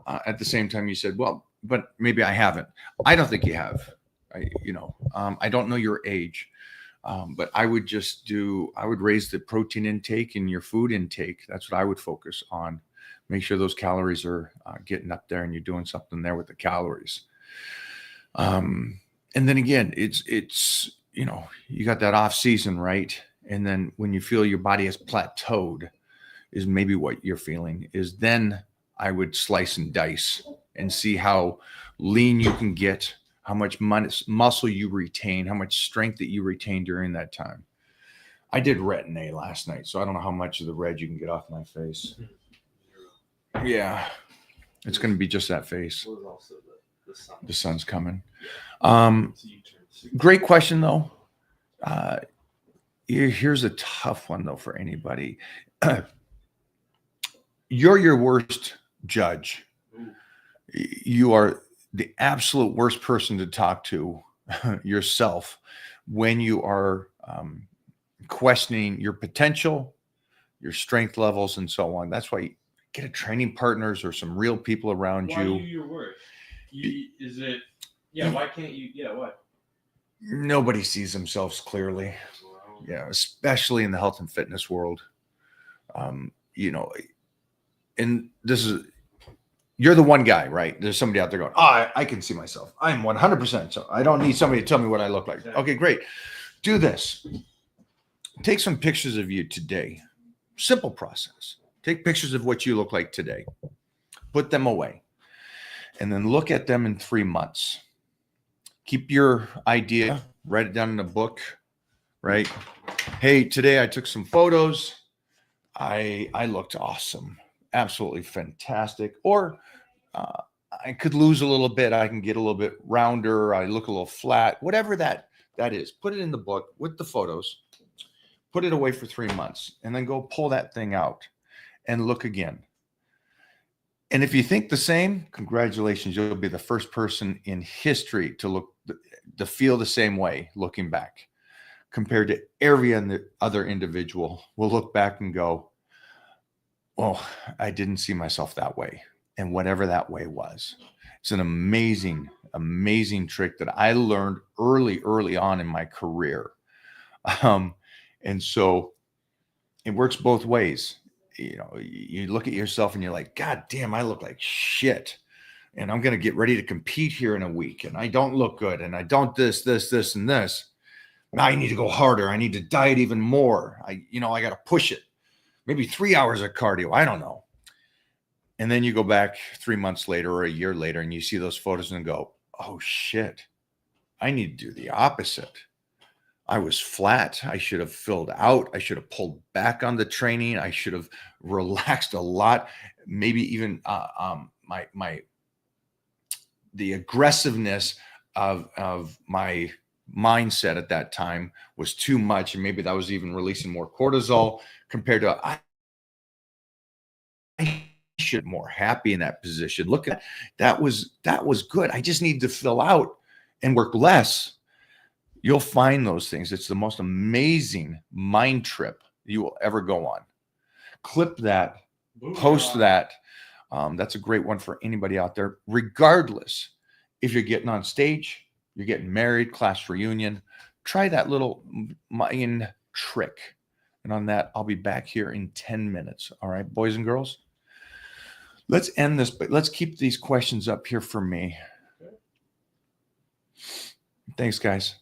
at the same time, you said, well, but maybe I haven't. I don't think you have. I don't know your age, but I would raise the protein intake and your food intake. That's what I would focus on. Make sure those calories are getting up there and you're doing something there with the calories. And then again, it's you got that off season, right? And then when you feel your body has plateaued, is maybe what you're feeling, is then I would slice and dice and see how lean you can get, how much muscle you retain, how much strength that you retain during that time. I did retin-A last night, so I don't know how much of the red you can get off my face. Yeah, it's going to be just that face.
Also the sun.
The sun's coming.
So you turn 60.
Great question, though. Here's a tough one, though, for anybody. You're your worst judge.
Ooh.
You are the absolute worst person to talk to yourself when you are questioning your potential, your strength levels, and so on. That's why you get a training partners or some real people around
Why
you.
are you your worst? Is it? Yeah. Why can't you? Yeah. What?
Nobody sees themselves clearly.
Well,
Yeah, especially in the health and fitness world. And you're the one guy, right? There's somebody out there going, I can see myself. I'm 100%. So I don't need somebody to tell me what I look like.
Exactly.
Okay, great. Do this. Take some pictures of you today. Simple process. Take pictures of what you look like today. Put them away. And then look at them in 3 months. Keep your idea, write it down in a book, right? Hey, today I took some photos. I looked awesome. Absolutely fantastic. Or I could lose a little bit. I can get a little bit rounder. I look a little flat, whatever that is. Put it in the book with the photos. Put it away for 3 months and then go pull that thing out and look again. And if you think the same, congratulations. You'll be the first person in history to feel the same way looking back, compared to every other individual will look back and go, oh, I didn't see myself that way. And whatever that way was. It's an amazing, amazing trick that I learned early on in my career. And so it works both ways. You look at yourself and you're like, God damn, I look like shit. and I'm going to get ready to compete here in a week, and I don't look good, and I don't this, and this. Now I need to go harder. I need to diet even more. I got to push it. Maybe 3 hours of cardio. I don't know. And then you go back 3 months later or a year later and you see those photos and go, oh shit, I need to do the opposite. I was flat. I should have filled out. I should have pulled back on the training. I should have relaxed a lot. Maybe even the aggressiveness of my mindset at that time was too much, and maybe that was even releasing more cortisol compared to I should be more happy in that position. Look at that was good. I just need to fill out and work less. You'll find those things. It's the most amazing mind trip you will ever go on. Clip that, post that. That's a great one for anybody out there, regardless if you're getting on stage, you're getting married, class reunion. Try that little mind trick. And on that, I'll be back here in 10 minutes. All right, boys and girls? Let's end this, but let's keep these questions up here for me. Thanks, guys.